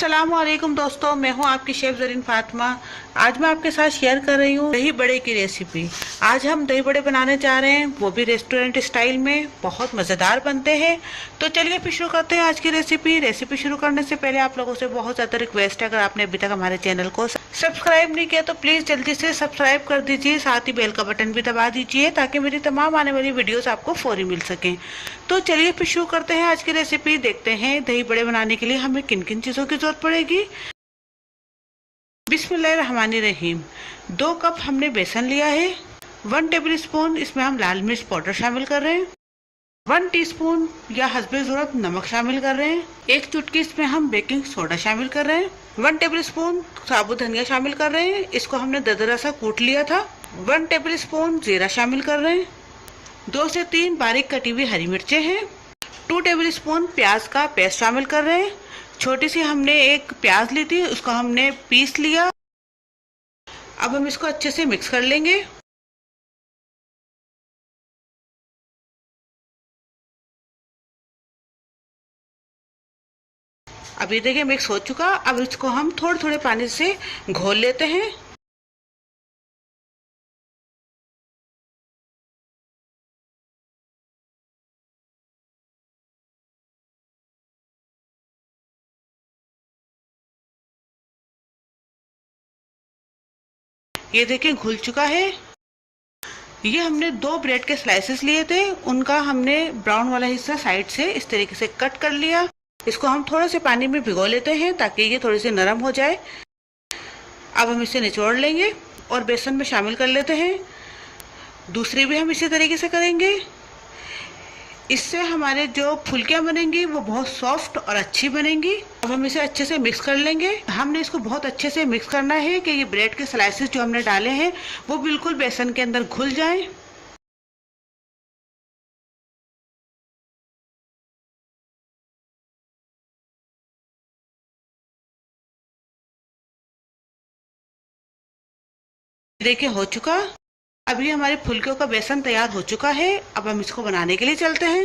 अस्सलामुअलैकुम दोस्तों, मैं हूं आपकी शेफ ज़रीन फातिमा। आज मैं आपके साथ शेयर कर रही हूं दही बड़े की रेसिपी। आज हम दही बड़े बनाने जा रहे हैं, वो भी रेस्टोरेंट स्टाइल में। बहुत मज़ेदार बनते हैं। तो चलिए फिर शुरू करते हैं आज की रेसिपी शुरू करने से पहले आप लोगों से बहुत ज़्यादा रिक्वेस्ट है, अगर आपने अभी तक हमारे चैनल को सब्सक्राइब नहीं किया तो प्लीज़ जल्दी से सब्सक्राइब कर दीजिए, साथ ही बेल का बटन भी दबा दीजिए ताकि मेरी तमाम आने वाली वीडियोस आपको फौरी मिल सकें। तो चलिए फिर शुरू करते हैं आज की रेसिपी। देखते हैं दही बड़े बनाने के लिए हमें किन किन चीज़ों की जरूरत पड़ेगी। बिस्मिल्लाहिर्रहमानिर्रहीम। 2 कप हमने बेसन लिया है। 1 टेबल स्पून इसमें हम लाल मिर्च पाउडर शामिल कर रहे हैं। 1 टीस्पून या हस्बे ज़रूरत नमक शामिल कर रहे हैं। 1 चुटकी इसमें हम बेकिंग सोडा शामिल कर रहे हैं। 1 टेबल स्पून साबुत धनिया शामिल कर रहे हैं, इसको हमने दरदरा सा कूट लिया था। 1 टेबल स्पून जीरा शामिल कर रहे हैं। 2 से 3 बारीक कटी हुई हरी मिर्चें हैं। 2 टेबल स्पून प्याज का पेस्ट शामिल कर रहे हैं। छोटी सी हमने एक प्याज ली थी, उसको हमने पीस लिया। अब हम इसको अच्छे से मिक्स कर लेंगे। अब ये देखिए मिक्स हो चुका। अब इसको हम थोड़े थोड़े पानी से घोल लेते हैं। ये देखिए घुल चुका है। ये हमने 2 ब्रेड के स्लाइसेस लिए थे, उनका हमने ब्राउन वाला हिस्सा साइड से इस तरीके से कट कर लिया। इसको हम थोड़े से पानी में भिगो लेते हैं ताकि ये थोड़ी सी नरम हो जाए। अब हम इसे निचोड़ लेंगे और बेसन में शामिल कर लेते हैं। दूसरी भी हम इसी तरीके से करेंगे। इससे हमारे जो फुलकियाँ बनेंगी वो बहुत सॉफ्ट और अच्छी बनेंगी। अब हम इसे अच्छे से मिक्स कर लेंगे। हमने इसको बहुत अच्छे से मिक्स करना है कि ये ब्रेड के स्लाइसेस जो हमने डाले हैं वो बिल्कुल बेसन के अंदर घुल जाएं। देखिए हो चुका। अभी हमारे फुलकियों का बेसन तैयार हो चुका है। अब हम इसको बनाने के लिए चलते हैं।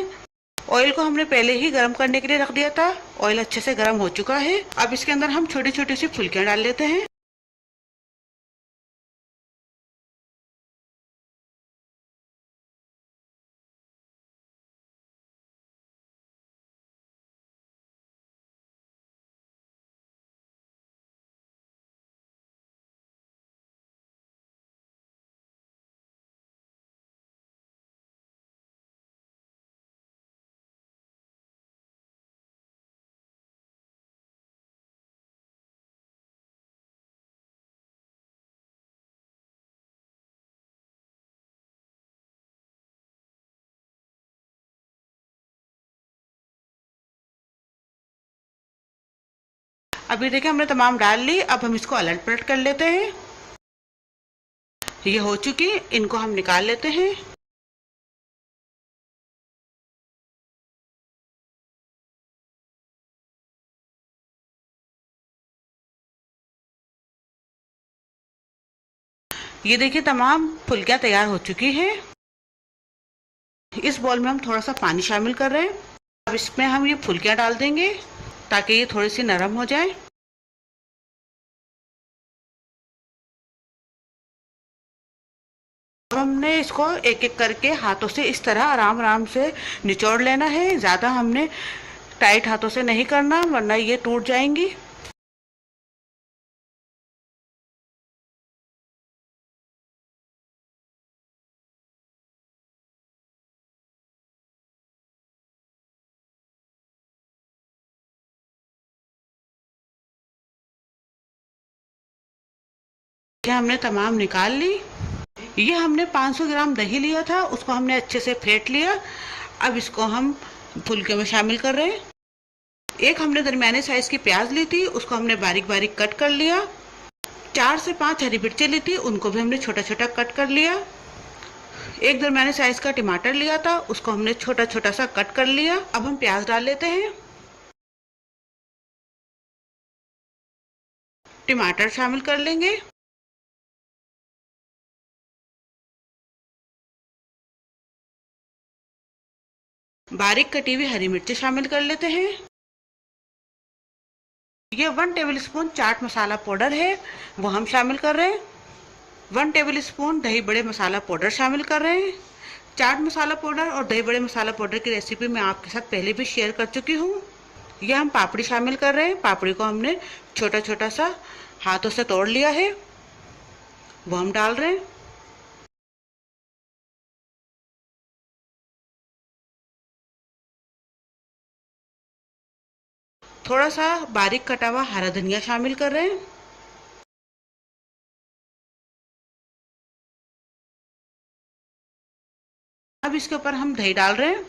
ऑयल को हमने पहले ही गर्म करने के लिए रख दिया था। ऑयल अच्छे से गर्म हो चुका है। अब इसके अंदर हम छोटी छोटी सी फुलकियाँ डाल लेते हैं। अभी देखिए हमने तमाम डाल ली। अब हम इसको अलट पलट कर लेते हैं। ये हो चुकी, इनको हम निकाल लेते हैं। ये देखिए तमाम फुलकियाँ तैयार हो चुकी हैं। इस बॉल में हम थोड़ा सा पानी शामिल कर रहे हैं। अब इसमें हम ये फुलकियाँ डाल देंगे ताकि ये थोड़ी सी नरम हो जाए। अब हमने इसको एक एक करके हाथों से इस तरह आराम आराम से निचोड़ लेना है। ज़्यादा हमने टाइट हाथों से नहीं करना वरना ये टूट जाएंगी। ये हमने तमाम निकाल ली। ये हमने 500 ग्राम दही लिया था, उसको हमने अच्छे से फेंट लिया। अब इसको हम फुलके में शामिल कर रहे हैं। एक हमने दरमियाने साइज की प्याज ली थी, उसको हमने बारीक बारीक कट कर लिया। 4 से 5 हरी मिर्चें ली थी, उनको भी हमने छोटा छोटा कट कर लिया। एक दरमियाने साइज का टमाटर लिया था, उसको हमने छोटा छोटा सा कट कर लिया। अब हम प्याज डाल लेते हैं। टमाटर शामिल कर लेंगे। बारीक कटी हुई हरी मिर्चें शामिल कर लेते हैं। ये 1 table spoon chaat masala powder है, वो हम शामिल कर रहे हैं। 1 टेबल स्पून दही बड़े मसाला पाउडर शामिल कर रहे हैं। चाट मसाला पाउडर और दही बड़े मसाला पाउडर की रेसिपी मैं आपके साथ पहले भी शेयर कर चुकी हूँ। यह हम पापड़ी शामिल कर रहे हैं। पापड़ी को हमने छोटा छोटा सा हाथों से तोड़ लिया है, वो हम डाल रहे हैं। थोड़ा सा बारीक कटा हुआ हरा धनिया शामिल कर रहे हैं। अब इसके ऊपर हम दही डाल रहे हैं।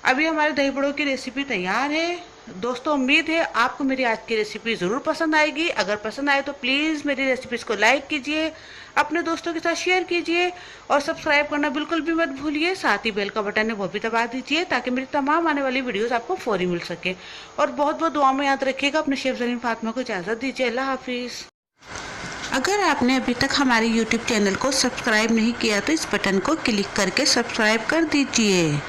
अभी हमारे दही बड़ों की रेसिपी तैयार है। दोस्तों, उम्मीद है आपको मेरी आज की रेसिपी ज़रूर पसंद आएगी। अगर पसंद आए तो प्लीज़ मेरी रेसिपीज़ को लाइक कीजिए, अपने दोस्तों के साथ शेयर कीजिए और सब्सक्राइब करना बिल्कुल भी मत भूलिए। साथ ही बेल का बटन है वो भी दबा दीजिए ताकि मेरी तमाम आने वाली वीडियोस आपको फौरी मिल सके। और बहुत बहुत दुआ में याद रखिएगा। अपने शेफ ज़रीन फातिमा को इजाज़त दीजिए। अल्लाह हाफिज़। अगर आपने अभी तक हमारे YouTube चैनल को सब्सक्राइब नहीं किया तो इस बटन को क्लिक करके सब्सक्राइब कर दीजिए।